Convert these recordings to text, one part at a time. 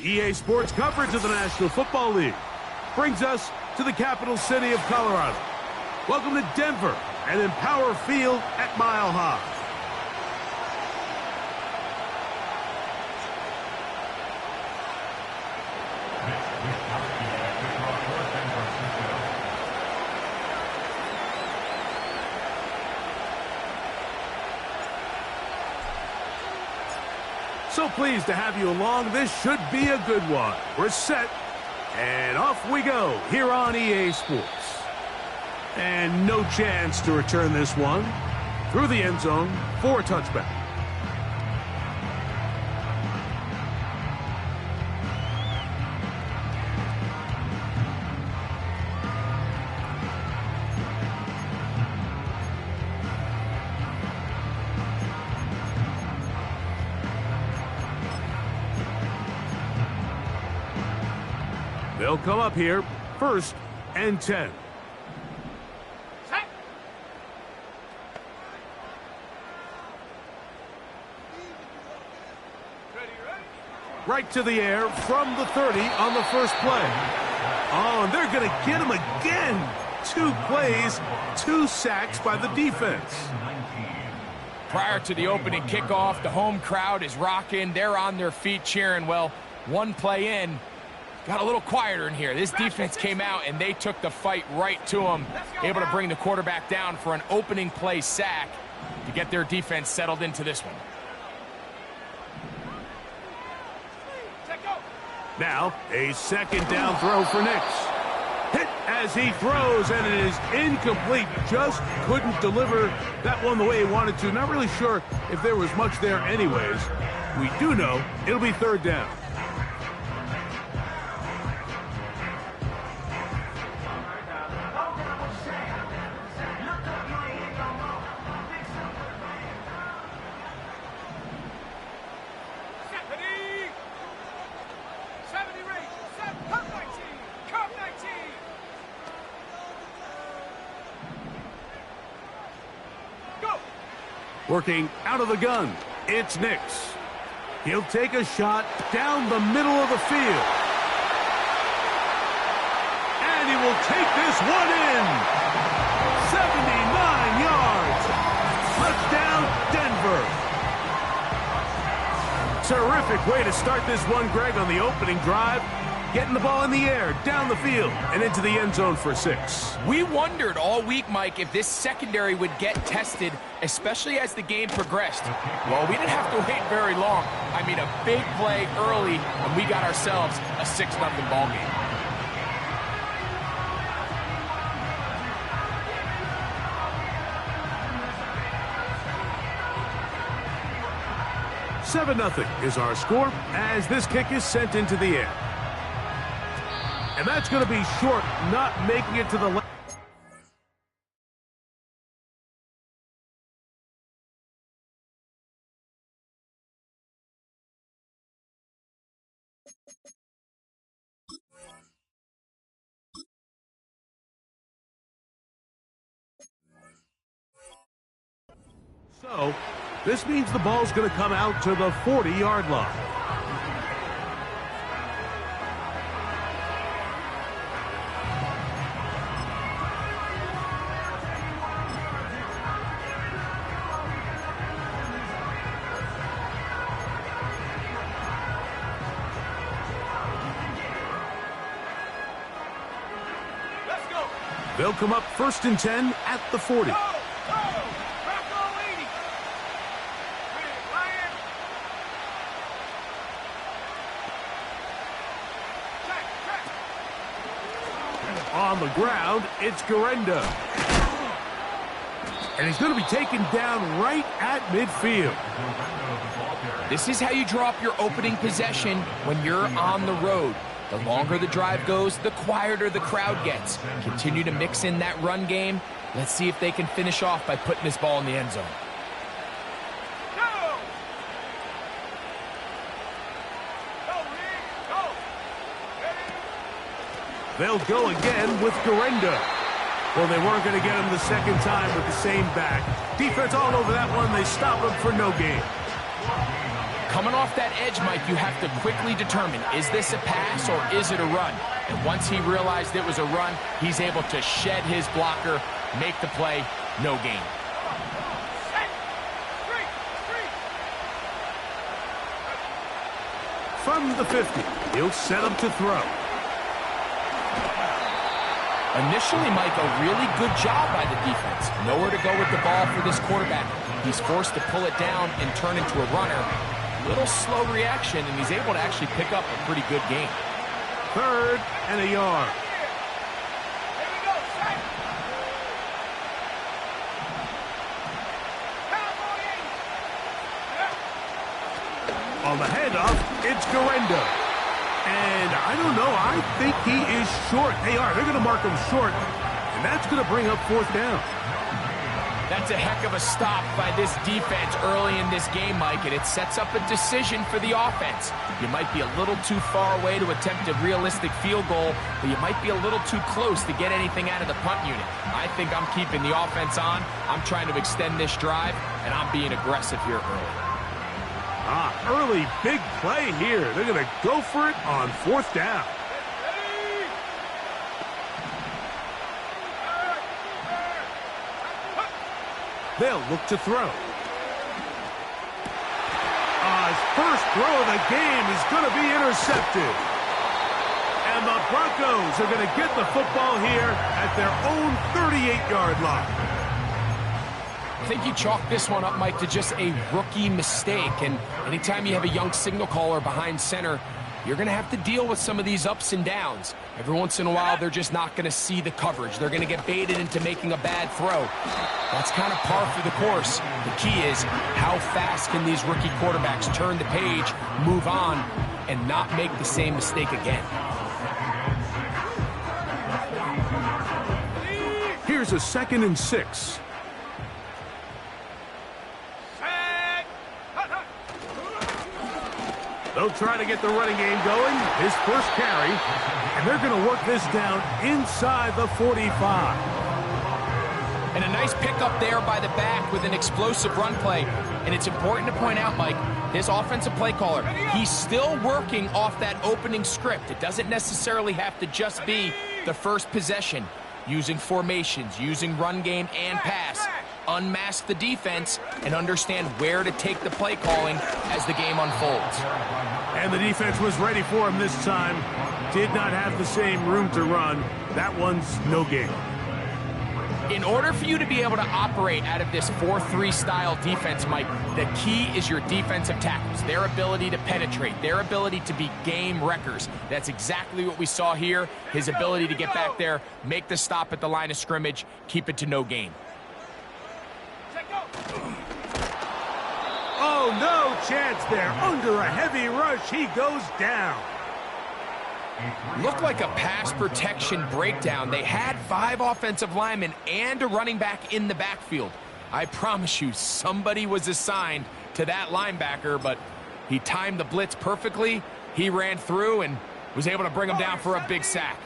EA Sports coverage of the National Football League brings us to the capital city of Colorado. Welcome to Denver and Empower Field at Mile High. So pleased to have you along. This should be a good one. We're set, and off we go here on EA Sports. And no chance to return this one through the end zone for a touchback. They'll come up here, 1st and 10. Right to the air from the 30 on the first play. Oh, and they're going to get him again. 2 plays, 2 sacks by the defense. Prior to the opening kickoff, the home crowd is rocking. They're on their feet cheering. Well, 1 play in, got a little quieter in here. This defense came out and they took the fight right to him, able to bring the quarterback down for an opening play sack to get their defense settled into this one. Now, a 2nd down throw for Nix. Hit as he throws, and it is incomplete. Just couldn't deliver that one the way he wanted to. Not really sure if there was much there anyways. We do know it'll be 3rd down. Working out of the gun, it's Nix. He'll take a shot down the middle of the field. And he will take this one in. 79 yards. Touchdown, Denver. Terrific way to start this one, Greg, on the opening drive. Getting the ball in the air, down the field, and into the end zone for 6. We wondered all week, Mike, if this secondary would get tested, especially as the game progressed. Well, we didn't have to wait very long. I mean, a big play early, and we got ourselves a 6-0 ball game. $7-0 is our score as this kick is sent into the air. And that's going to be short, not making it to the left. So, this means the ball's going to come out to the 40-yard line. They'll come up 1st and 10 at the 40. On the ground, it's Garenda. And he's going to be taken down right at midfield. This is how you draw up your opening possession when you're on the road. The longer the drive goes, the quieter the crowd gets. Continue to mix in that run game. Let's see if they can finish off by putting this ball in the end zone. They'll go again with Garenda. Well, they weren't going to get him the 2nd time with the same back. Defense all over that one. They stop him for no gain. Coming off that edge, Mike, you have to quickly determine, is this a pass or is it a run? And once he realized it was a run, he's able to shed his blocker, make the play, no gain. From the 50, he'll set him to throw. Initially, Mike, a really good job by the defense. Nowhere to go with the ball for this quarterback. He's forced to pull it down and turn into a runner. Little slow reaction, and he's able to actually pick up a pretty good game. 3rd and a yard. On the handoff, it's Guerendo. And I don't know, I think he is short. They're going to mark him short, and that's going to bring up 4th down. That's a heck of a stop by this defense early in this game, Mike, and it sets up a decision for the offense. You might be a little too far away to attempt a realistic field goal, but you might be a little too close to get anything out of the punt unit. I think I'm keeping the offense on. I'm trying to extend this drive, and I'm being aggressive here early. Early big play here. They're going to go for it on 4th down. They'll look to throw. His first throw of the game is going to be intercepted. And the Broncos are going to get the football here at their own 38-yard line. I think you chalk this one up, Mike, to just a rookie mistake. And anytime you have a young signal caller behind center, you're going to have to deal with some of these ups and downs. Every once in a while, they're just not going to see the coverage. They're going to get baited into making a bad throw. That's kind of par for the course. The key is, how fast can these rookie quarterbacks turn the page, move on, and not make the same mistake again? Here's a 2nd and 6. They'll try to get the running game going. His first carry. And they're going to work this down inside the 45. And a nice pickup there by the back with an explosive run play. And it's important to point out, Mike, this offensive play caller, he's still working off that opening script. It doesn't necessarily have to just be the first possession. Using formations, using run game and pass. Unmask the defense and understand where to take the play calling as the game unfolds. And the defense was ready for him this time. Did not have the same room to run. That one's no gain. In order for you to be able to operate out of this 4-3 style defense, Mike, the key is your defensive tackles, their ability to penetrate, their ability to be game wreckers. That's exactly what we saw here. His ability to get back there, make the stop at the line of scrimmage, keep it to no gain. Oh, no chance there. Under a heavy rush, he goes down. Looked like a pass protection breakdown. They had 5 offensive linemen and a running back in the backfield. I promise you, somebody was assigned to that linebacker, but he timed the blitz perfectly. He ran through and was able to bring him down for a big sack.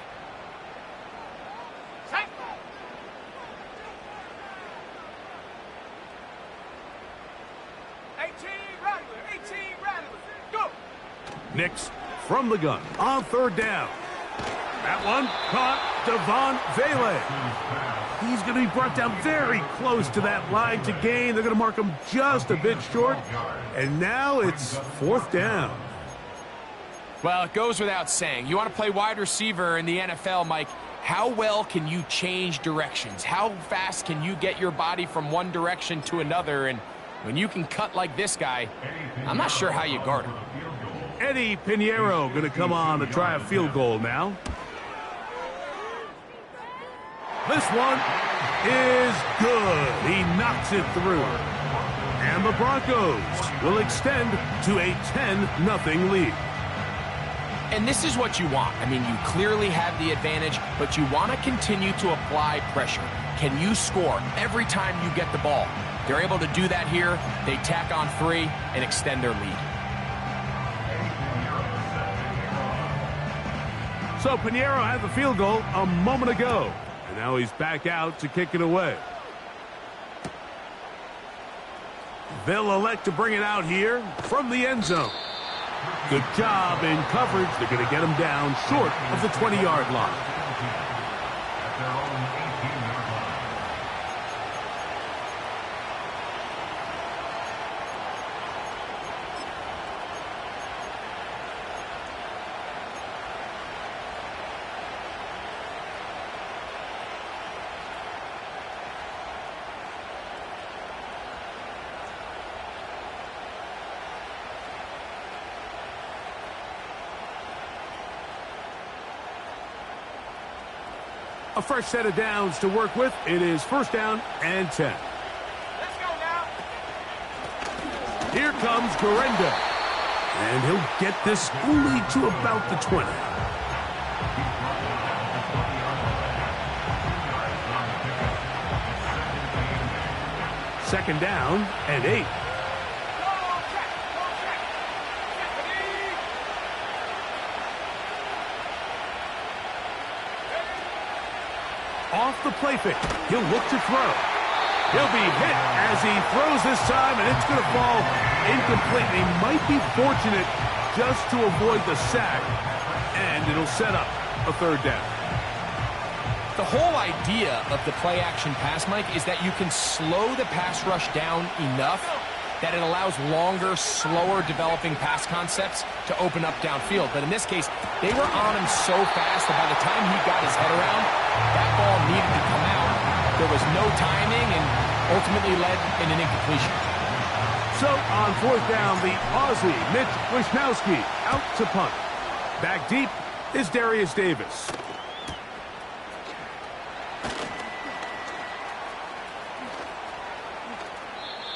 Nix from the gun on 3rd down. That one caught Devon Vele. He's going to be brought down very close to that line to gain. They're going to mark him just a bit short. And now it's 4th down. Well, it goes without saying. You want to play wide receiver in the NFL, Mike, how well can you change directions? How fast can you get your body from one direction to another? And when you can cut like this guy, I'm not sure how you guard him. Eddie Pinheiro going to come on to try a field goal now. This one is good. He knocks it through. And the Broncos will extend to a 10-0 lead. And this is what you want. I mean, you clearly have the advantage, but you want to continue to apply pressure. Can you score every time you get the ball? They're able to do that here. They tack on 3 and extend their lead. So Pinheiro had the field goal a moment ago. And now he's back out to kick it away. They'll elect to bring it out here from the end zone. Good job in coverage. They're going to get him down short of the 20-yard line. A fresh set of downs to work with. It is first down and 10. Let's go now. Here comes Corenda. And he'll get this only to about the 20. Second down and 8. Off the play fake. He'll look to throw. He'll be hit as he throws this time, and it's going to fall incomplete. He might be fortunate just to avoid the sack, and it'll set up a third down. The whole idea of the play-action pass, Mike, is that you can slow the pass rush down enough that it allows longer, slower developing pass concepts to open up downfield. But in this case, they were on him so fast that by the time he got his head around, that ball needed to come out. There was no timing and ultimately led in an incompletion. So on fourth down, the Aussie, Mitch Wishnowsky, out to punt. Back deep is Darius Davis.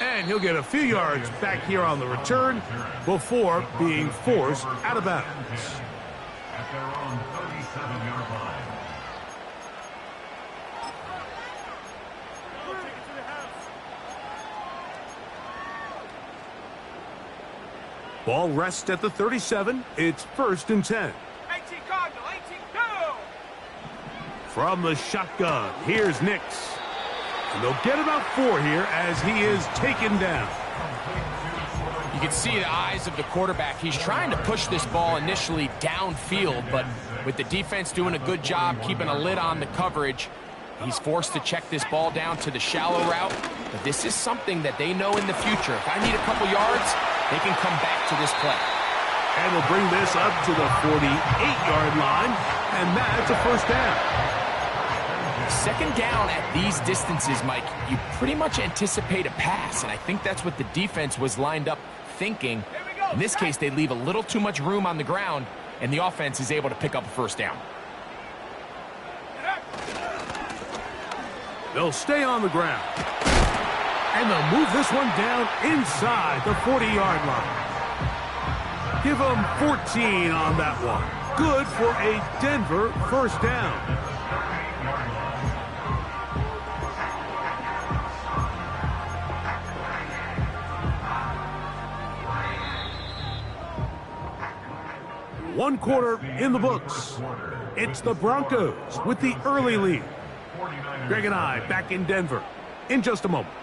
And he'll get a few yards back here on the return before being forced out of bounds. At their own 37-yard line. Ball rests at the 37. It's first and 10. 18 Cardinal, 18 go! From the shotgun, here's Nix. And they'll get about 4 here as he is taken down. You can see the eyes of the quarterback. He's trying to push this ball initially downfield, but with the defense doing a good job keeping a lid on the coverage, he's forced to check this ball down to the shallow route. But this is something that they know in the future. If I need a couple yards, they can come back to this play. And they'll bring this up to the 48-yard line, and that's a first down. Second down at these distances, Mike, you pretty much anticipate a pass, and I think that's what the defense was lined up thinking. In this case, they leave a little too much room on the ground, and the offense is able to pick up a first down. They'll stay on the ground. And they'll move this one down inside the 40-yard line. Give them 14 on that one. Good for a Denver first down. One quarter in the books. It's the Broncos with the early lead. Greg and I back in Denver in just a moment.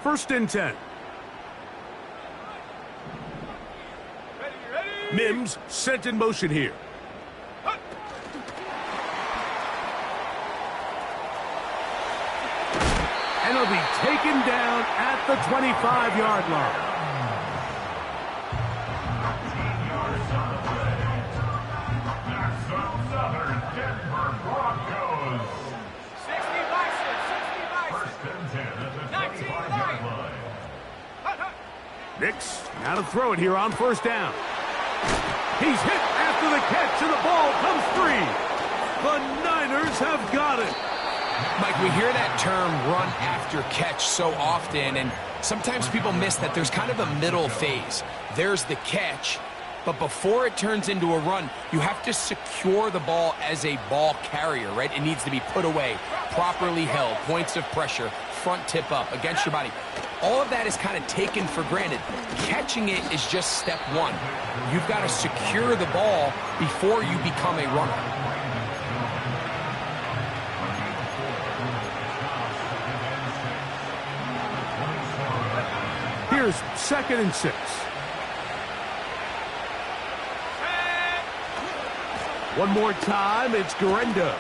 First and 10. Mims sent in motion here. And he'll be taken down at the 25-yard line. Southern Denver Broncos. 60 Bison, 60 Bison. First and 10 at the 25-yard line. Nix now to throw it here on first down. He's hit after the catch, and the ball comes free. The Niners have got it. Mike, we hear that term run after catch so often, and sometimes people miss that there's kind of a middle phase. There's the catch, but before it turns into a run, you have to secure the ball as a ball carrier, right? It needs to be put away, properly held, points of pressure, front tip up against your body. all of that is kind of taken for granted. Catching it is just step one. You've got to secure the ball before you become a runner. Here's 2nd and 6. One more time, it's Guerendo.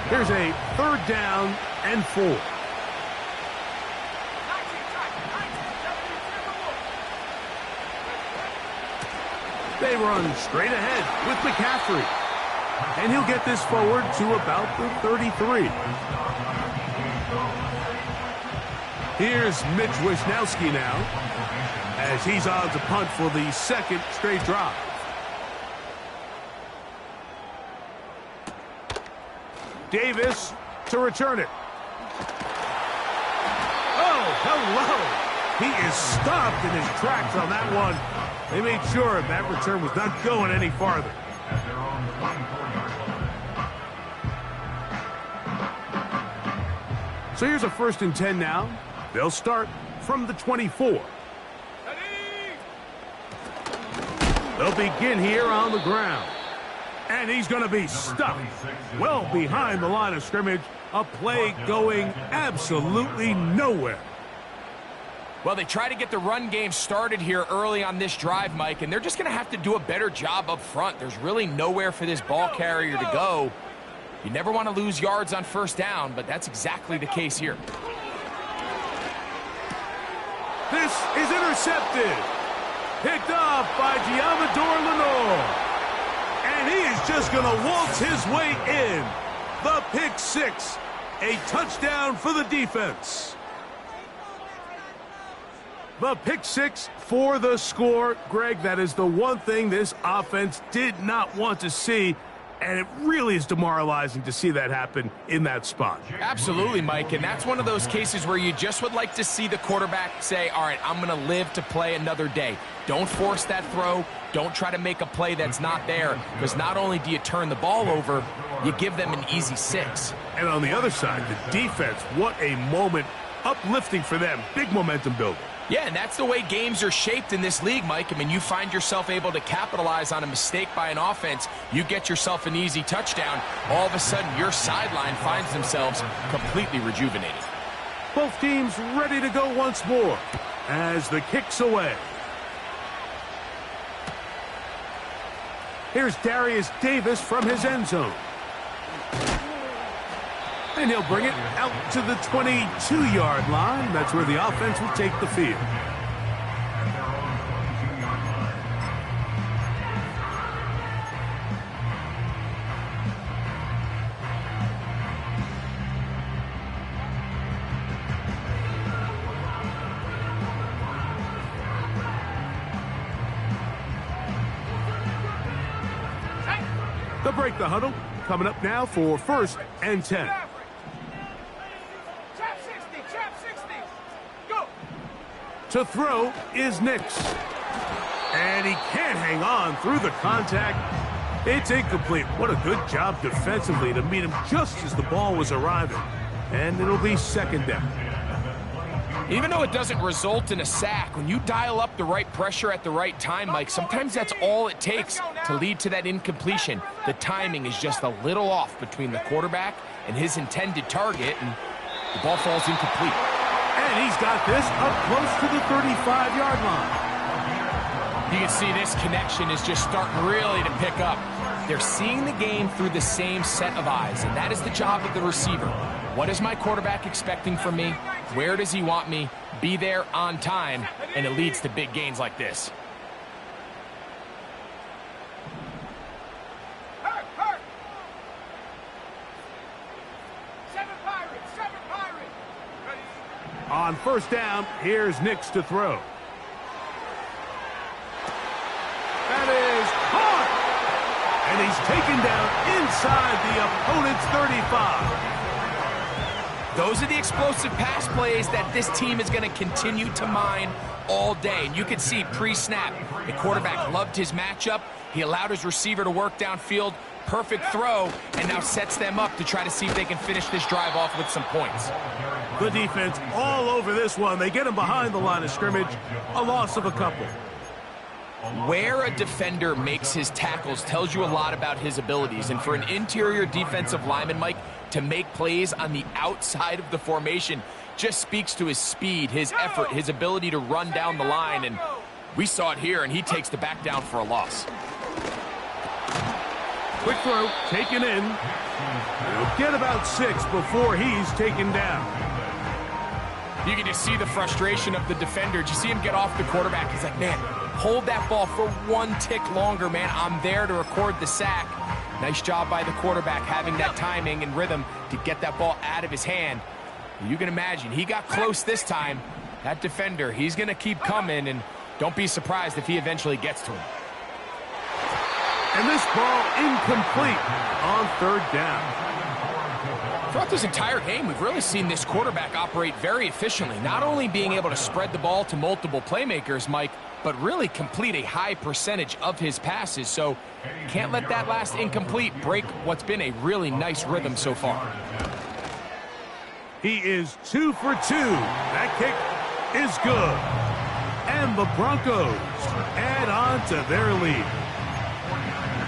Here's a 3rd down and 4. They run straight ahead with McCaffrey. And he'll get this forward to about the 33. Here's Mitch Wisnowski now, as he's on to punt for the 2nd straight drive. Davis to return it. Oh, hello! He is stopped in his tracks on that one. They made sure that return was not going any farther. So here's a 1st and 10 now. They'll start from the 24. They'll begin here on the ground. And he's going to be stuck well behind the line of scrimmage. A play going absolutely nowhere. Well, they try to get the run game started here early on this drive, Mike, and they're just going to have to do a better job up front. There's really nowhere for this ball carrier to go. You never want to lose yards on 1st down, but that's exactly the case here. This is intercepted. Picked off by Diamador Lenore. And he is just going to waltz his way in. The pick 6. A touchdown for the defense. The pick 6 for the score. Greg, that is the one thing this offense did not want to see. And it really is demoralizing to see that happen in that spot. Absolutely, Mike, and that's one of those cases where you just would like to see the quarterback say, all right, I'm going to live to play another day. Don't force that throw. Don't try to make a play that's not there, because not only do you turn the ball over, you give them an easy 6. And on the other side, the defense, what a moment. Uplifting for them. Big momentum builder. Yeah, and that's the way games are shaped in this league, Mike. I mean, you find yourself able to capitalize on a mistake by an offense. You get yourself an easy touchdown. All of a sudden, your sideline finds themselves completely rejuvenated. Both teams ready to go once more as the kick's away. Here's Darius Davis from his end zone. And he'll bring it out to the 22-yard line. That's where the offense will take the field. They'll break the huddle. Coming up now for 1st and 10. To throw is Nix. And he can't hang on through the contact. It's incomplete. What a good job defensively to meet him just as the ball was arriving. And it'll be 2nd down. Even though it doesn't result in a sack, when you dial up the right pressure at the right time, Mike, sometimes that's all it takes to lead to that incompletion. The timing is just a little off between the quarterback and his intended target, and the ball falls incomplete. And he's got this up close to the 35-yard line. You can see this connection is just starting really to pick up. They're seeing the game through the same set of eyes, and that is the job of the receiver. What is my quarterback expecting from me? Where does he want me? Be there on time, and it leads to big gains like this. On 1st down, here's Nix to throw. That is caught! And he's taken down inside the opponent's 35. Those are the explosive pass plays that this team is going to continue to mine all day. And you can see pre-snap, the quarterback loved his matchup. He allowed his receiver to work downfield, perfect throw, and now sets them up to try to see if they can finish this drive off with some points. The defense all over this one. They get him behind the line of scrimmage. A loss of a couple. Where a defender makes his tackles tells you a lot about his abilities. And for an interior defensive lineman, Mike, to make plays on the outside of the formation just speaks to his speed, his effort, his ability to run down the line. And we saw it here, and he takes the back down for a loss. Quick throw, taken in. He'll get about 6 before he's taken down. You can just see the frustration of the defender. Did you see him get off the quarterback? He's like, man, hold that ball for 1 tick longer, man. I'm there to record the sack. Nice job by the quarterback having that timing and rhythm to get that ball out of his hand. You can imagine, he got close this time. That defender, he's going to keep coming, and don't be surprised if he eventually gets to him. And this ball incomplete on 3rd down. Throughout this entire game, we've really seen this quarterback operate very efficiently, not only being able to spread the ball to multiple playmakers, Mike, but really complete a high percentage of his passes. So can't let that last incomplete break what's been a really nice rhythm so far. He is 2 for 2. That kick is good. And the Broncos add on to their lead.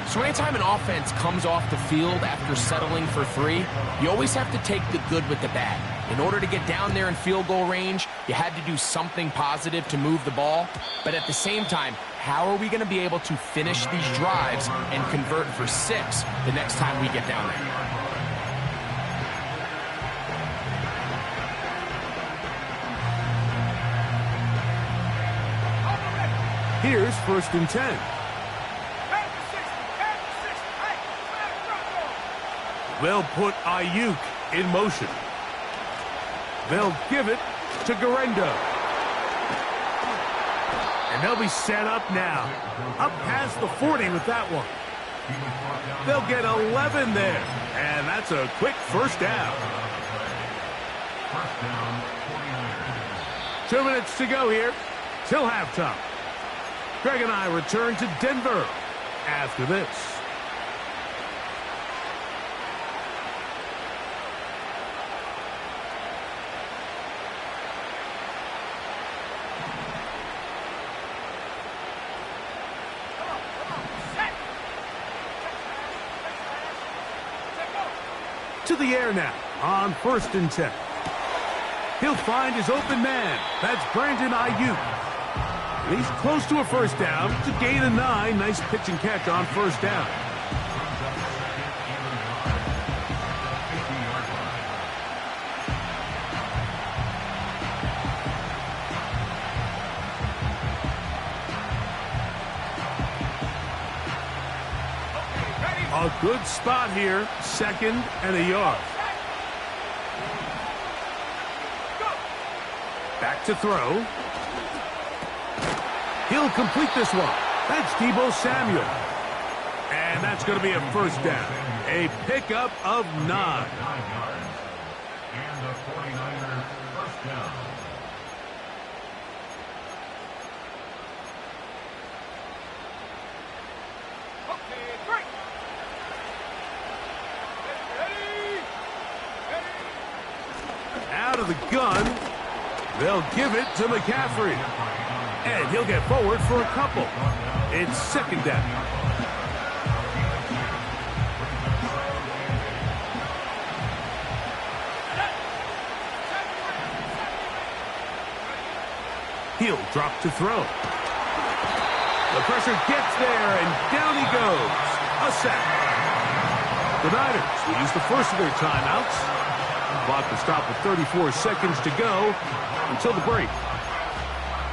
So anytime an offense comes off the field after settling for 3, you always have to take the good with the bad. In order to get down there in field goal range, you had to do something positive to move the ball. But at the same time, how are we going to be able to finish these drives and convert for 6 the next time we get down there? Here's 1st and 10. They'll put Ayuk in motion. They'll give it to Guerendo. And they'll be set up now. Up past the 40 with that one. They'll get 11 there. And that's a quick 1st down. 2 minutes to go here till halftime. Greg and I return to Denver after this. To the air now on 1st and 10. He'll find his open man. That's Brandon Ayuk. He's close to a 1st down. It's a gain of 9. Nice pitch and catch on 1st down. A good spot here. 2nd and a yard. Back to throw. He'll complete this one. That's Deebo Samuel. And that's going to be a 1st down. A pickup of 9. And the 49ers 1st down. Out of the gun. They'll give it to McCaffrey. And he'll get forward for a couple. It's 2nd down. He'll drop to throw. The pressure gets there, and down he goes. A sack. The Niners will use the first of their timeouts. Clock will stop with 34 seconds to go until the break.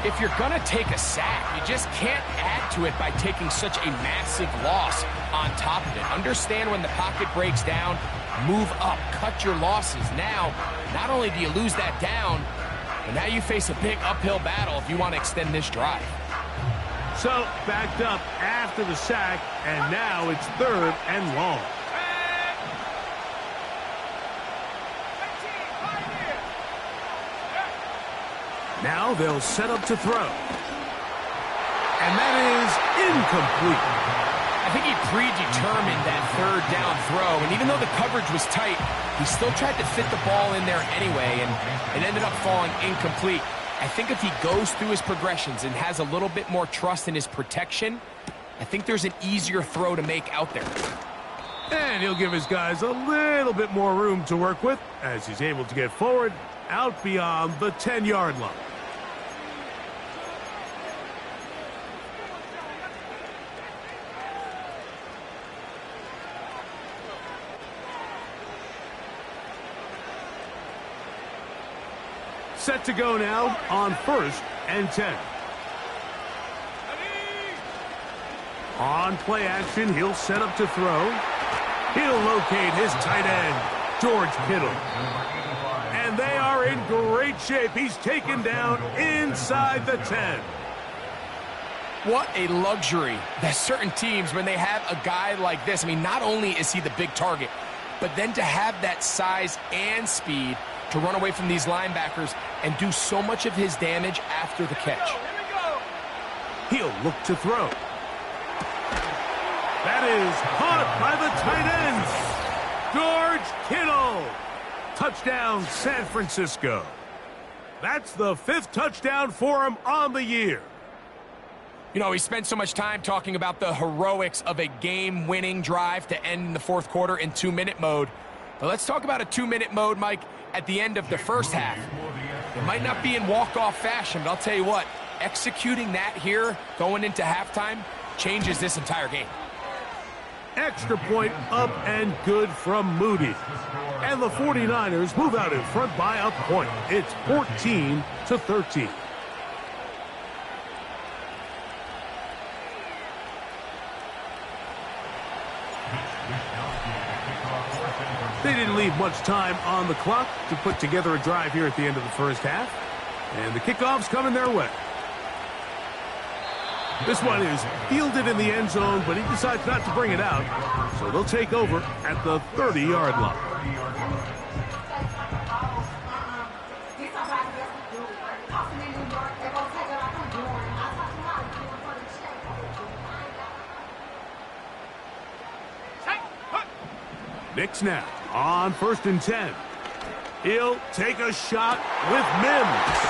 If you're going to take a sack, you just can't add to it by taking such a massive loss on top of it. Understand when the pocket breaks down, move up, cut your losses. Now, not only do you lose that down, but now you face a big uphill battle if you want to extend this drive. So, backed up after the sack, and now it's 3rd and long. Now they'll set up to throw. And that is incomplete. I think he predetermined that third down throw, and even though the coverage was tight, he still tried to fit the ball in there anyway, and it ended up falling incomplete. I think if he goes through his progressions and has a little bit more trust in his protection, I think there's an easier throw to make out there. And he'll give his guys a little bit more room to work with as he's able to get forward out beyond the 10-yard line. Set to go now on 1st and 10. On play action, he'll set up to throw. He'll locate his tight end, George Kittle. And they are in great shape. He's taken down inside the 10. What a luxury that certain teams, when they have a guy like this, I mean, not only is he the big target, but then to have that size and speed to run away from these linebackers and do so much of his damage after the catch. He'll look to throw. That is caught by the tight end, George Kittle. Touchdown, San Francisco. That's the 5th touchdown for him on the year. You know, we spent so much time talking about the heroics of a game-winning drive to end in the 4th quarter in 2-minute mode. But let's talk about a 2-minute mode, Mike, at the end of the first half. It might not be in walk-off fashion, but I'll tell you what, executing that here going into halftime changes this entire game. Extra point up and good from Moody. And the 49ers move out in front by a point. It's 14-13. They didn't leave much time on the clock to put together a drive here at the end of the first half. And the kickoff's coming their way. This one is fielded in the end zone, but he decides not to bring it out. So they'll take over at the 30-yard line. Nix now on 1st and 10. He'll take a shot with Mims.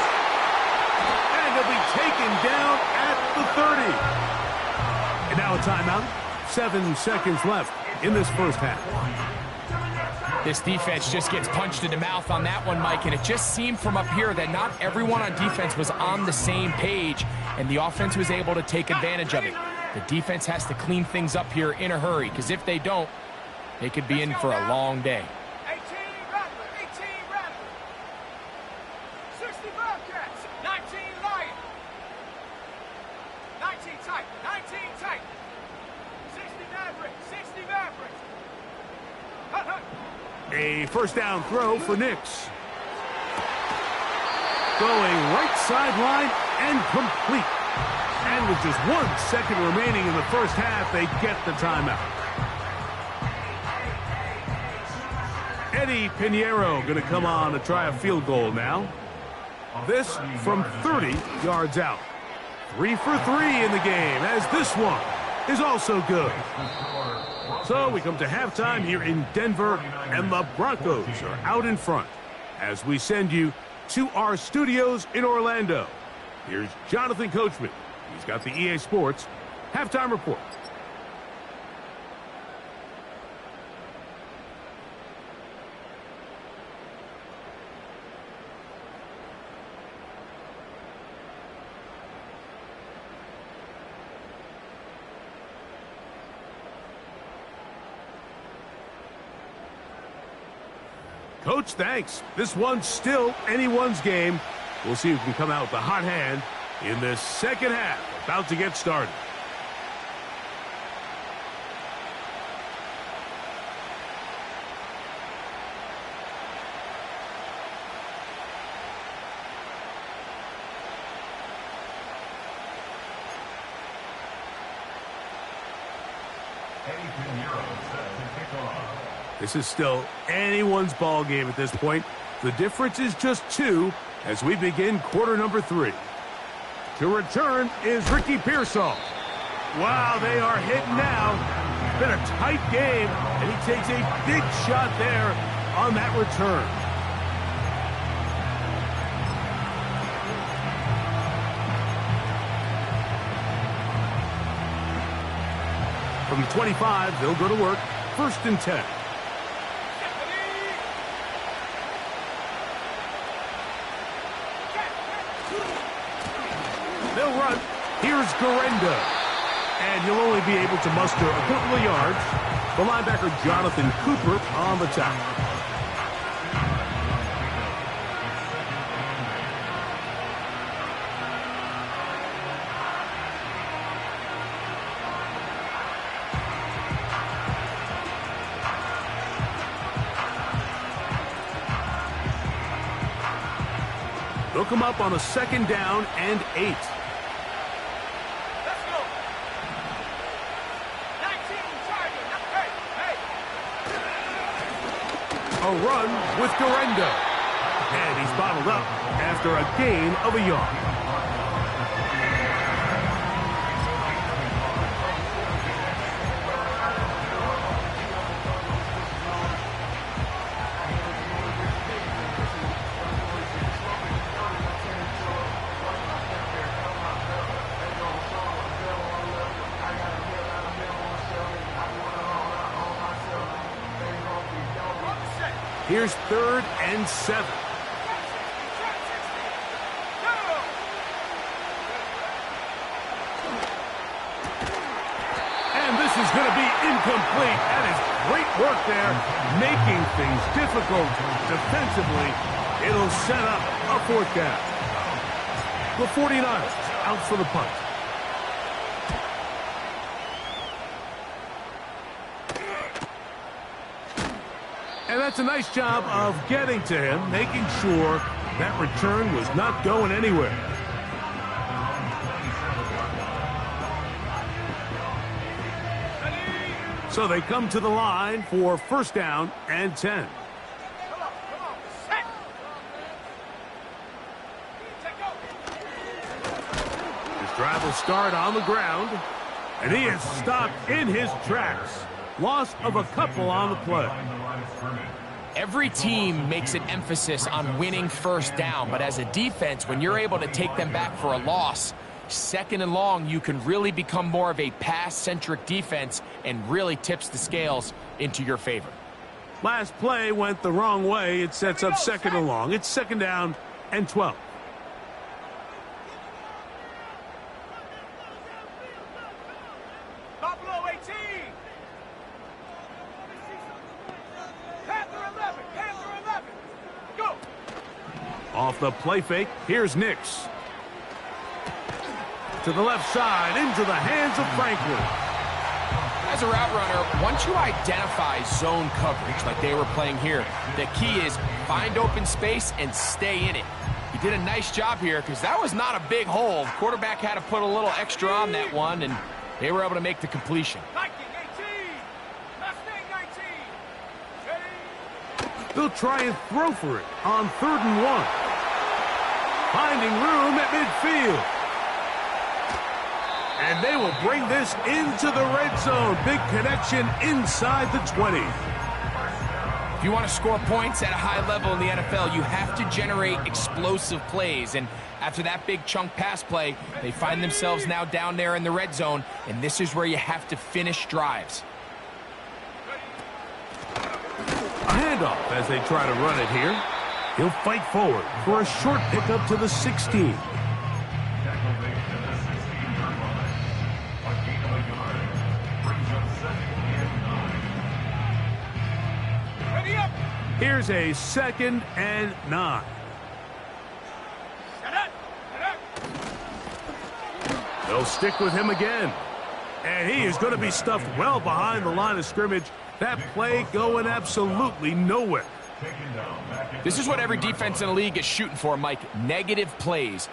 And he'll be taken down at the 30. And now a timeout. 7 seconds left in this first half. This defense just gets punched in the mouth on that one, Mike, and it just seemed from up here that not everyone on defense was on the same page, and the offense was able to take advantage of it. The defense has to clean things up here in a hurry, because if they don't, they could be in for a long day. 18 Rattler, 60 Bobcats, 19 Lion, 19 Titan, 19 Titan, 60 Mavericks, A first down throw for Nix. Going right sideline and complete. And with just 1 second remaining in the first half, they get the timeout. Eddie Pinheiro going to come on to try a field goal now. This from 30 yards out. 3 for 3 in the game, as this one is also good. So we come to halftime here in Denver, and the Broncos are out in front as we send you to our studios in Orlando. Here's Jonathan Coachman. He's got the EA Sports Halftime Report. Coach, thanks. This one's still anyone's game. We'll see who can come out with the hot hand in this second half. About to get started. This is still anyone's ball game at this point. The difference is just 2, as we begin quarter number 3. To return is Ricky Pearsall. Wow, they are hitting now. It's been a tight game, and he takes a big shot there on that return. From the 25, they'll go to work. 1st and 10. They'll run. Here's Garenda. And he'll only be able to muster a couple of yards. The linebacker, Jonathan Cooper, on the tackle. They'll come up on a 2nd down and 8. Let's go. 19, Charger. Hey. A run with Garenda. And he's bottled up after a gain of a yard. Here's 3rd and 7. And this is going to be incomplete. That is great work there, making things difficult defensively. It'll set up a 4th down. The 49ers out for the punt. And that's a nice job of getting to him, making sure that return was not going anywhere. So they come to the line for 1st down and 10. His drive will start on the ground, and he is stopped in his tracks. Loss of a couple on the play. Every team makes an emphasis on winning 1st down, but as a defense, when you're able to take them back for a loss, 2nd and long, you can really become more of a pass-centric defense and really tips the scales into your favor. Last play went the wrong way. It sets up 2nd and long. It's 2nd down and 12. Buffalo 18. Panther 11. Go. Off the play fake, here's Nix. To the left side, into the hands of Franklin. As a route runner, once you identify zone coverage like they were playing here, the key is find open space and stay in it. He did a nice job here because that was not a big hole. Quarterback had to put a little extra on that one, and they were able to make the completion. Viking 18. Mustang 19. Ready. They'll try and throw for it on 3rd and 1. Finding room at midfield. And they will bring this into the red zone. Big connection inside the 20. If you want to score points at a high level in the NFL, you have to generate explosive plays. And after that big chunk pass play, they find themselves now down there in the red zone, and this is where you have to finish drives. A handoff as they try to run it here. He'll fight forward for a short pickup to the 16. Here's a 2nd and 9. They'll stick with him again. And he is going to be stuffed well behind the line of scrimmage. That play going absolutely nowhere. This is what every defense in the league is shooting for, Mike. Negative plays.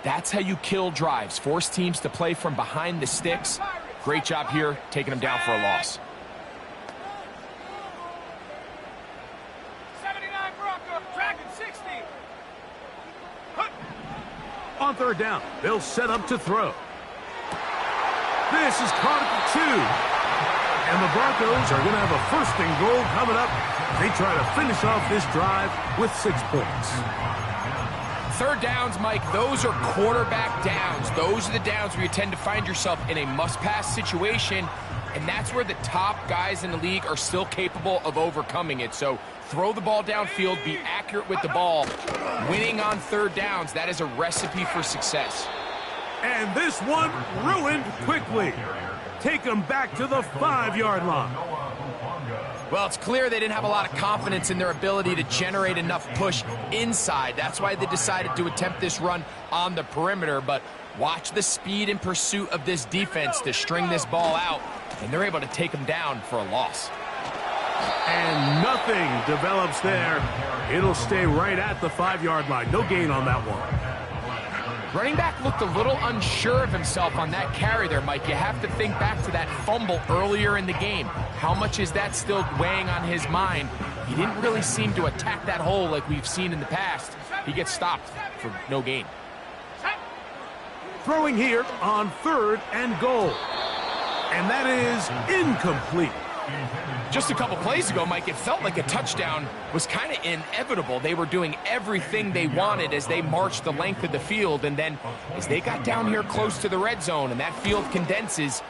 That's how you kill drives. Force teams to play from behind the sticks. Great job here, taking them down for a loss. 79 Bronco, Dragon 60. on third down. They'll set up to throw. This is caught at the 2. And the Broncos are going to have a 1st and goal coming up. They try to finish off this drive with 6 points. Third downs, Mike, those are quarterback downs. Those are the downs where you tend to find yourself in a must-pass situation, and that's where the top guys in the league are still capable of overcoming it. So throw the ball downfield, be accurate with the ball. Winning on third downs, that is a recipe for success. And this one ruined quickly. Take them back to the 5-yard line. Well, it's clear they didn't have a lot of confidence in their ability to generate enough push inside. That's why they decided to attempt this run on the perimeter. But watch the speed and pursuit of this defense to string this ball out, and they're able to take them down for a loss. And nothing develops there. It'll stay right at the 5-yard line. No gain on that one. Running back looked a little unsure of himself on that carry there, Mike. You have to think back to that fumble earlier in the game. How much is that still weighing on his mind? He didn't really seem to attack that hole like we've seen in the past. He gets stopped for no gain. Throwing here on 3rd and goal. And that is incomplete. Just a couple plays ago, Mike, it felt like a touchdown was kind of inevitable. They were doing everything they wanted as they marched the length of the field, and then as they got down here close to the red zone and that field condenses,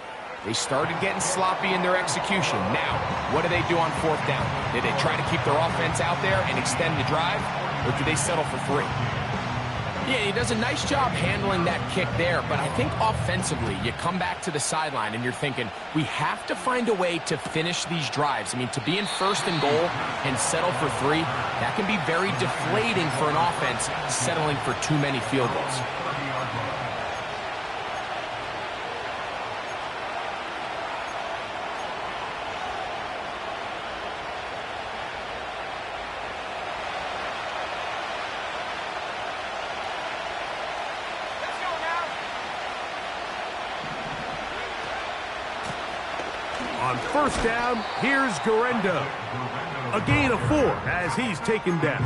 they started getting sloppy in their execution. Now, what do they do on 4th down? Did they try to keep their offense out there and extend the drive, or do they settle for 3? Yeah, he does a nice job handling that kick there, but I think offensively, you come back to the sideline and you're thinking, we have to find a way to finish these drives. I mean, to be in 1st and goal and settle for 3, that can be very deflating for an offense settling for too many field goals. On 1st down, here's Guerendo. A gain of 4 as he's taken down.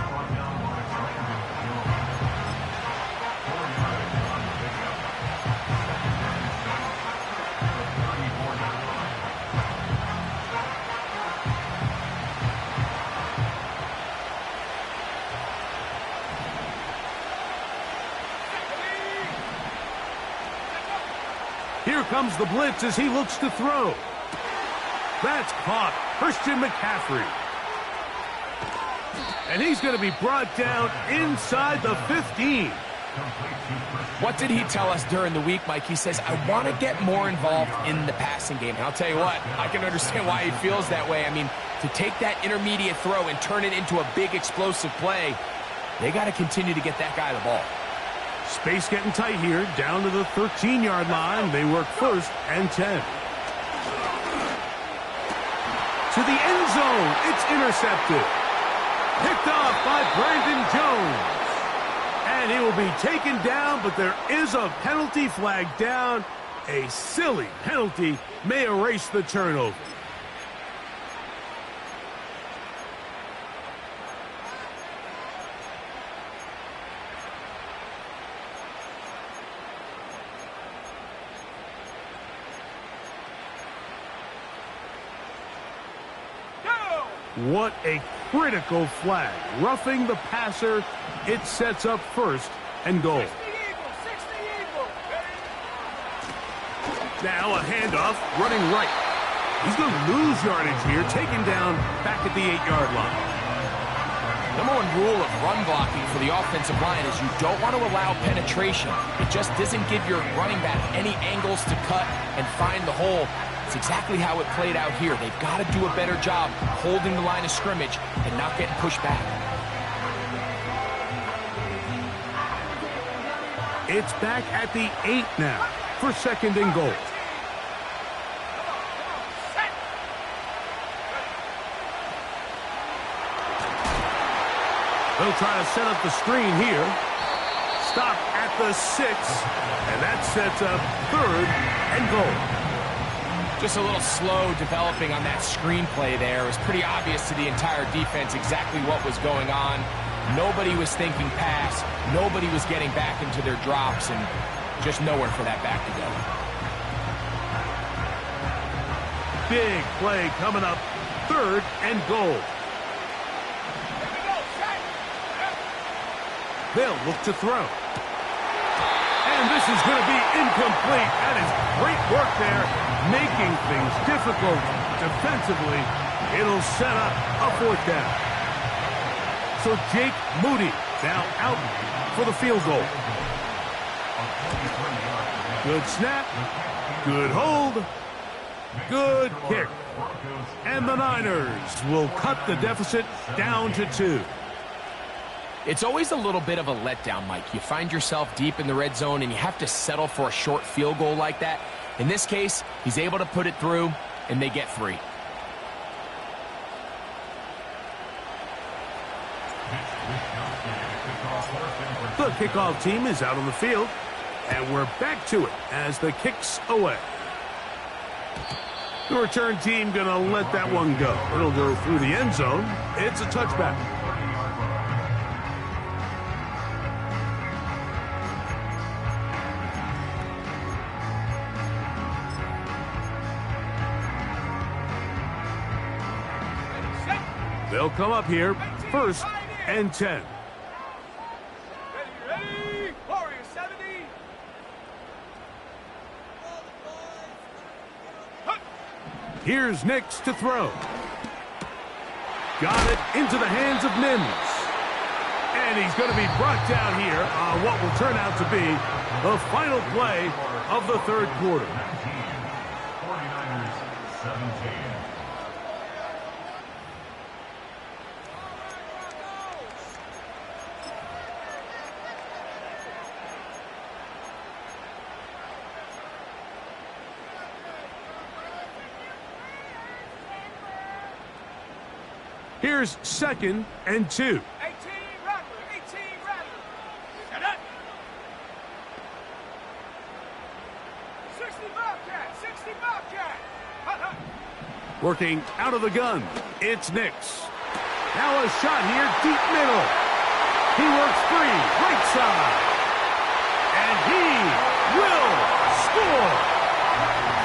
Here comes the blitz as he looks to throw. That's caught. Christian McCaffrey. And he's going to be brought down inside the 15. What did he tell us during the week, Mike? He says, I want to get more involved in the passing game. And I'll tell you what, I can understand why he feels that way. I mean, to take that intermediate throw and turn it into a big explosive play, they got to continue to get that guy the ball. Space getting tight here, down to the 13-yard line. They work 1st and 10. To the end zone, it's intercepted. Picked off by Brandon Jones. And he will be taken down, but there is a penalty flag down. A silly penalty may erase the turnover. What a critical flag. Roughing the passer. It sets up 1st and goal. Now a handoff, running right. He's going to lose yardage here, taken down back at the 8-yard line. Number 1 rule of run blocking for the offensive line is you don't want to allow penetration. It just doesn't give your running back any angles to cut and find the hole. It's exactly how it played out here. They've got to do a better job holding the line of scrimmage and not getting pushed back. It's back at the 8 now for 2nd and goal. They'll try to set up the screen here. Stop at the 6, and that sets up 3rd and goal. Just a little slow developing on that screenplay there. It was pretty obvious to the entire defense exactly what was going on. Nobody was thinking pass. Nobody was getting back into their drops, and just nowhere for that back to go. Big play coming up. 3rd and goal. They'll look to throw. And this is going to be incomplete. That is great work there, making things difficult defensively. It'll set up a 4th down. So Jake Moody now out for the field goal. Good snap. Good hold. Good kick. And the Niners will cut the deficit down to 2. It's always a little bit of a letdown, Mike. You find yourself deep in the red zone and you have to settle for a short field goal like that. In this case, he's able to put it through, and they get 3. The kickoff team is out on the field, and we're back to it as the kick's away. The return team going to let that one go. It'll go through the end zone. It's a touchback. They'll come up here, 1st and 10. Ready, Warrior 70. Here's Nix to throw. Got it into the hands of Mims. And he's going to be brought down here on what will turn out to be the final play of the 3rd quarter. 49ers 17. Here's 2nd and 2. 18 Rattler, 18 Rattler. Get it. 60 Bobcat, 60 Bobcat. Working out of the gun, it's Nix. Now a shot here, deep middle. He works free, right side. And he will score.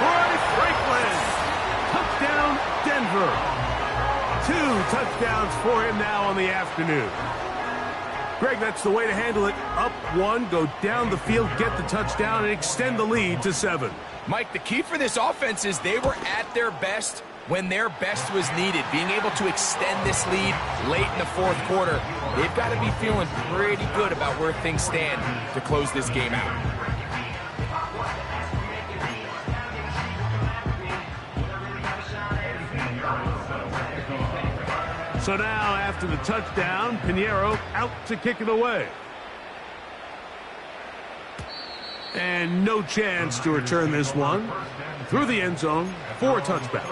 Troy Franklin. Touchdown, Denver. 2 touchdowns for him now on the afternoon. Greg, that's the way to handle it. Up 1, go down the field, get the touchdown, and extend the lead to 7. Mike, the key for this offense is they were at their best when their best was needed. Being able to extend this lead late in the 4th quarter, they've got to be feeling pretty good about where things stand to close this game out. So now, after the touchdown, Pinheiro out to kick it away. And no chance to return this one. Through the end zone for a touchback.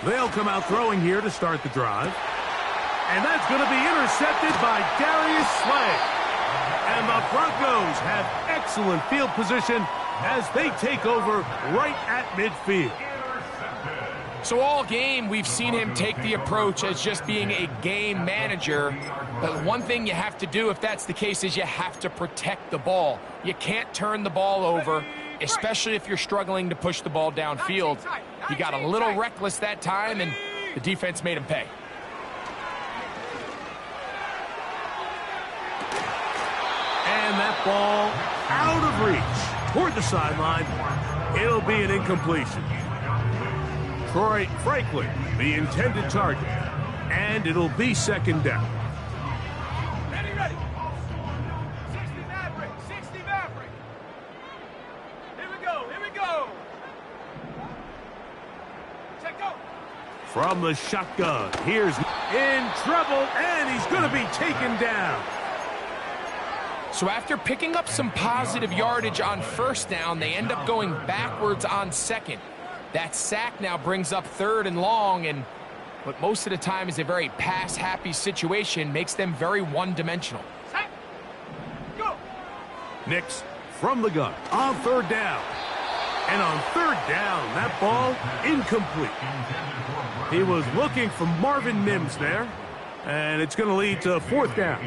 They'll come out throwing here to start the drive. And that's going to be intercepted by Darius Slay. And the Broncos have excellent field position as they take over right at midfield. So all game, we've seen him take the approach as just being a game manager. But one thing you have to do if that's the case is you have to protect the ball. You can't turn the ball over, especially if you're struggling to push the ball downfield. He got a little reckless that time, and the defense made him pay. And that ball out of reach toward the sideline. It'll be an incompletion. Troy Franklin, the intended target. And it'll be 2nd down. Ready, ready. 60 Maverick, 60 Maverick. Here we go, here we go. Check go. From the shotgun, here's in trouble, and he's going to be taken down. So after picking up some positive yardage on 1st down, they end up going backwards on 2nd. That sack now brings up 3rd and long, and what most of the time is a very pass-happy situation makes them very one-dimensional. Nix from the gun on 3rd down. And on 3rd down, that ball incomplete. He was looking for Marvin Mims there, and it's going to lead to 4th down.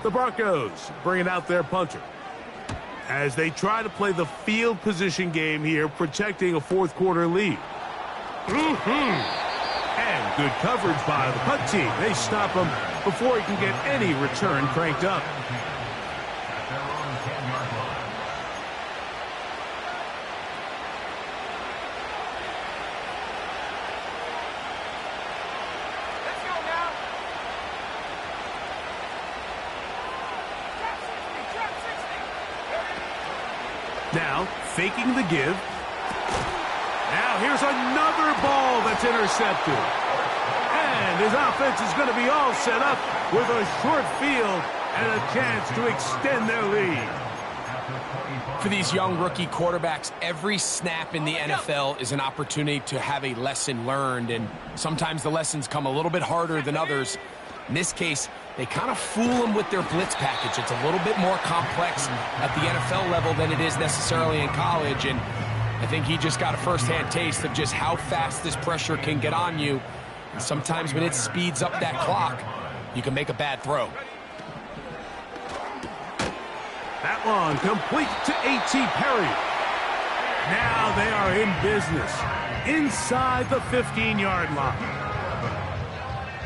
The Broncos bringing out their punter as they try to play the field position game here, protecting a 4th quarter lead. And good coverage by the punt team. They stop him before he can get any return cranked up. Now, faking the give. Now, here's another ball that's intercepted. And his offense is going to be all set up with a short field and a chance to extend their lead. For these young rookie quarterbacks, every snap in the NFL is an opportunity to have a lesson learned, and sometimes the lessons come a little bit harder than others. In this case, they kind of fool them with their blitz package. It's a little bit more complex at the NFL level than it is necessarily in college, and I think he just got a first-hand taste of just how fast this pressure can get on you. And sometimes when it speeds up that clock, you can make a bad throw. That one complete to A.T. Perry. Now they are in business inside the 15-yard line.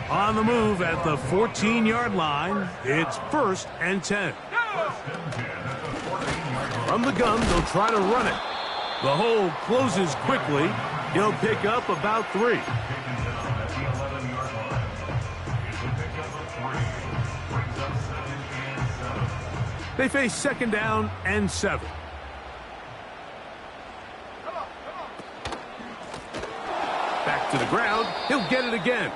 On the move at the 14-yard line, it's 1st and 10. From the gun, they'll try to run it. The hole closes quickly. He'll pick up about 3. They face 2nd down and 7. Back to the ground. He'll get it again.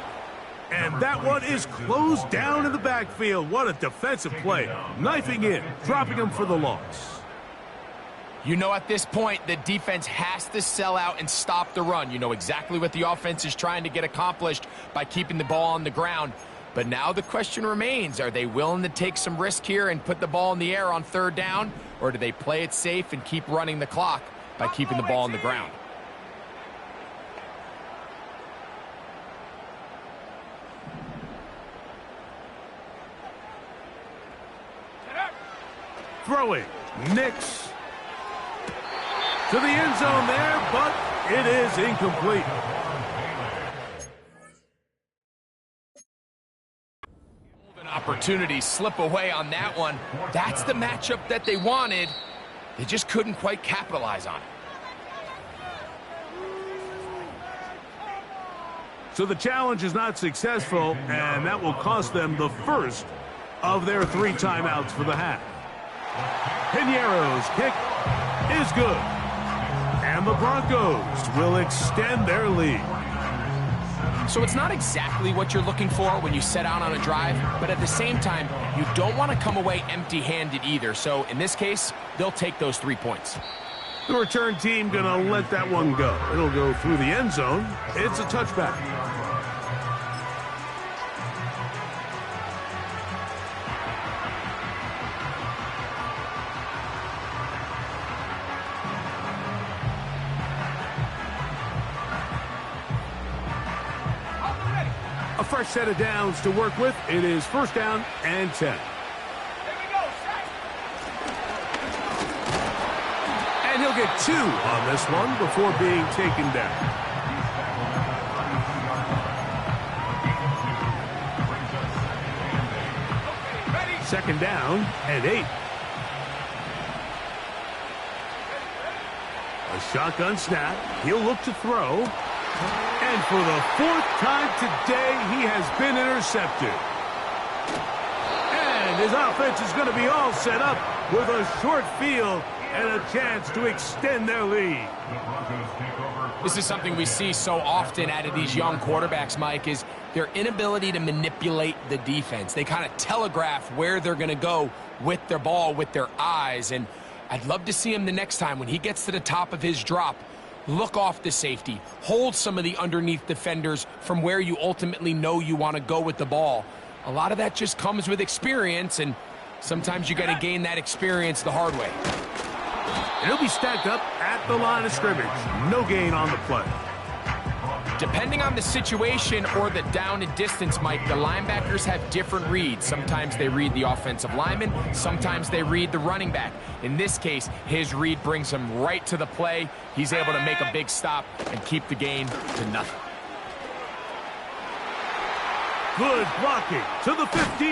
And that one is closed down in the backfield. What a defensive play. Knifing in, dropping him for the loss. You know at this point, the defense has to sell out and stop the run. You know exactly what the offense is trying to get accomplished by keeping the ball on the ground. But now the question remains, are they willing to take some risk here and put the ball in the air on 3rd down? Or do they play it safe and keep running the clock by keeping the ball on the ground? Throwing, Nix to the end zone there, but it is incomplete. An opportunity slip away on that one. That's the matchup that they wanted. They just couldn't quite capitalize on it. So the challenge is not successful, and that will cost them the first of their 3 timeouts for the half. Piñeiro's kick is good. And the Broncos will extend their lead. So it's not exactly what you're looking for when you set out on a drive, but at the same time, you don't want to come away empty-handed either. So in this case, they'll take those 3 points. The return team going to let that one go. It'll go through the end zone. It's a touchback. A fresh set of downs to work with. It is 1st down and 10. And he'll get 2 on this one before being taken down. Second down and 8. A shotgun snap. He'll look to throw. And for the 4th time today, he has been intercepted. And his offense is going to be all set up with a short field and a chance to extend their lead. This is something we see so often out of these young quarterbacks, Mike, is their inability to manipulate the defense. They kind of telegraph where they're going to go with their ball, with their eyes. And I'd love to see him the next time when he gets to the top of his drop. look off the safety, hold some of the underneath defenders from where you ultimately know you want to go with the ball. A lot of that just comes with experience, and sometimes you got to gain that experience the hard way. And he'll be stacked up at the line of scrimmage. No gain on the play. Depending on the situation or the down and distance, Mike, the linebackers have different reads. Sometimes they read the offensive lineman, sometimes they read the running back. In this case, his read brings him right to the play. He's able to make a big stop and keep the gain to nothing. Good blocking to the 15.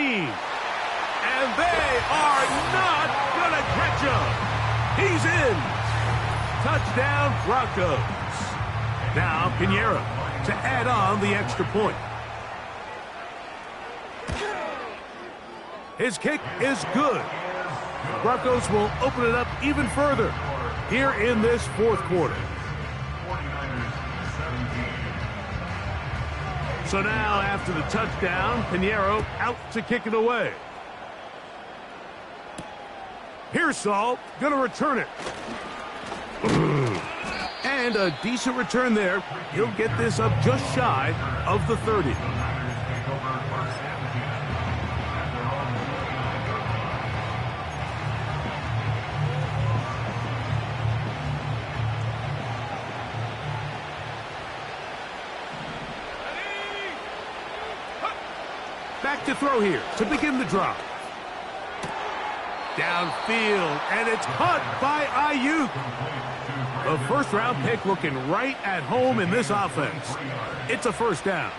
And they are not going to catch him. He's in. Touchdown, Broncos. Now, Piñeiro to add on the extra point. His kick is good. Broncos will open it up even further here in this fourth quarter. So now, after the touchdown, Piñeiro out to kick it away. Pearsall going to return it. And a decent return there. He'll get this up just shy of the 30. Back to throw here to begin the drop. Downfield, and it's caught by Ayuk. The first-round pick looking right at home in this offense. It's a first down.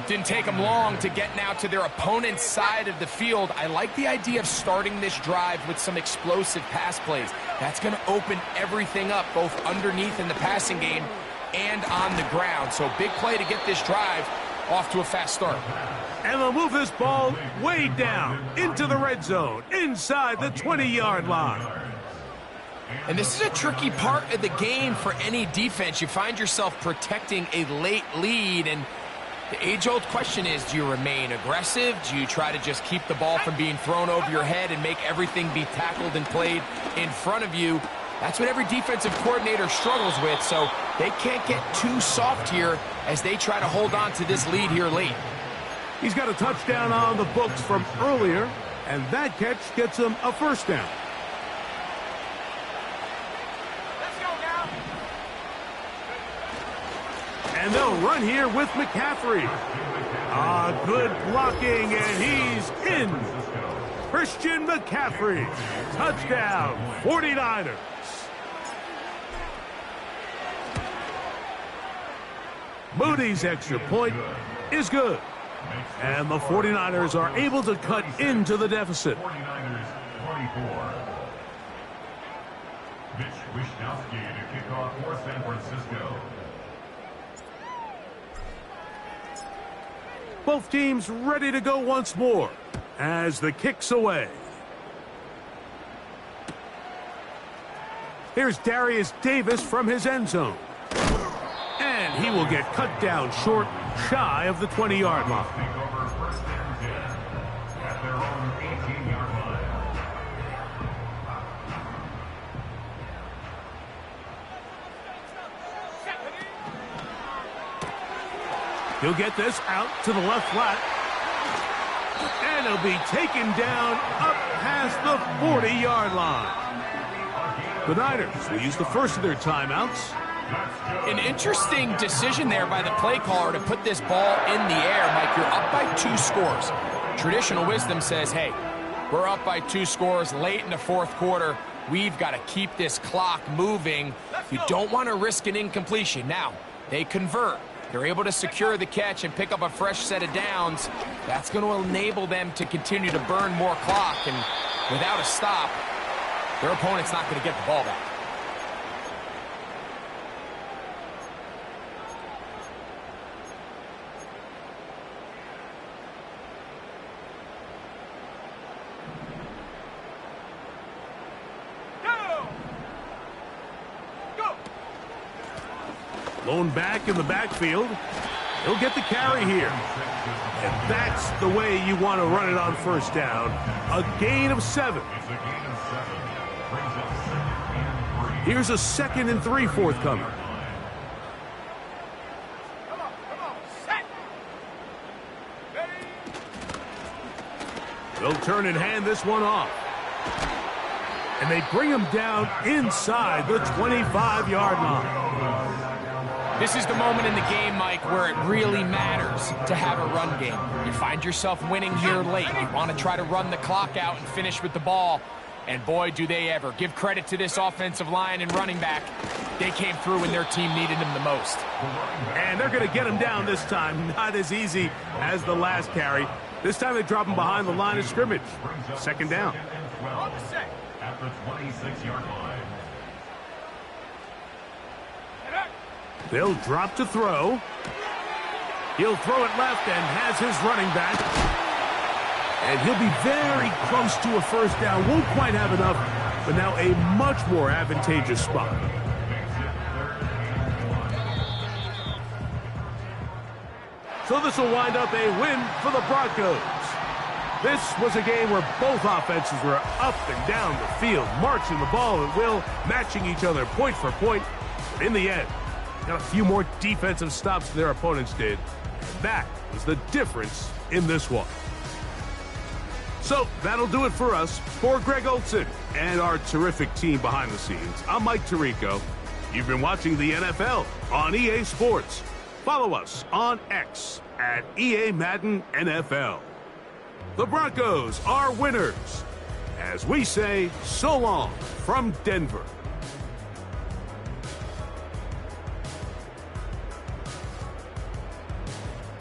Didn't take them long to get now to their opponent's side of the field. I like the idea of starting this drive with some explosive pass plays. That's going to open everything up, both underneath in the passing game and on the ground. So big play to get this drive off to a fast start. And they'll move this ball way down into the red zone, inside the 20-yard line. And this is a tricky part of the game for any defense. You find yourself protecting a late lead, and the age-old question is, do you remain aggressive? Do you try to just keep the ball from being thrown over your head and make everything be tackled and played in front of you? That's what every defensive coordinator struggles with, so they can't get too soft here as they try to hold on to this lead here late. He's got a touchdown on the books from earlier, and that catch gets him a first down. Let's go now. And they'll run here with McCaffrey. Good blocking, and he's in. Christian McCaffrey. Touchdown, 49ers. Moody's extra point is good. And the 49ers are able to cut into the deficit. 49ers 24. Mitch Wishnowsky to kick off for San Francisco. Both teams ready to go once more as the kick's away. Here's Darius Davis from his end zone. And he will get cut down short, shy of the 20-yard line. Take over first and 10 at their own 18-yard line. He'll get this out to the left flat. And he'll be taken down up past the 40-yard line. The Niners will use the first of their timeouts. An interesting decision there by the play caller to put this ball in the air. Mike, you're up by 2 scores. Traditional wisdom says, hey, we're up by 2 scores late in the fourth quarter. We've got to keep this clock moving. You don't want to risk an incompletion. Now, they convert. They're able to secure the catch and pick up a fresh set of downs. That's going to enable them to continue to burn more clock. And without a stop, their opponent's not going to get the ball back. Lone back in the backfield. He'll get the carry here. And that's the way you want to run it on first down. A gain of 7. It's a gain of 7. Brings it 2nd and 3. Here's a 2nd and 3 forthcoming. They'll turn and hand this one off. And they bring him down inside the 25-yard line. This is the moment in the game, Mike, where it really matters to have a run game. You find yourself winning here late. You want to try to run the clock out and finish with the ball. And boy, do they ever. Give credit to this offensive line and running back. They came through when their team needed them the most. And they're going to get him down this time. Not as easy as the last carry. This time they drop him behind the line of scrimmage. Second down. At the 26-yard line. They'll drop to throw. He'll throw it left and has his running back. And he'll be very close to a first down. Won't quite have enough, but now a much more advantageous spot. So this will wind up a win for the Broncos. This was a game where both offenses were up and down the field, marching the ball at will, matching each other point for point. But in the end, got a few more defensive stops than their opponents did. That was the difference in this one. So that'll do it for us. For Greg Olsen and our terrific team behind the scenes, I'm Mike Tirico. You've been watching the NFL on EA Sports. Follow us on X at EA Madden NFL. The Broncos are winners. As we say, so long from Denver.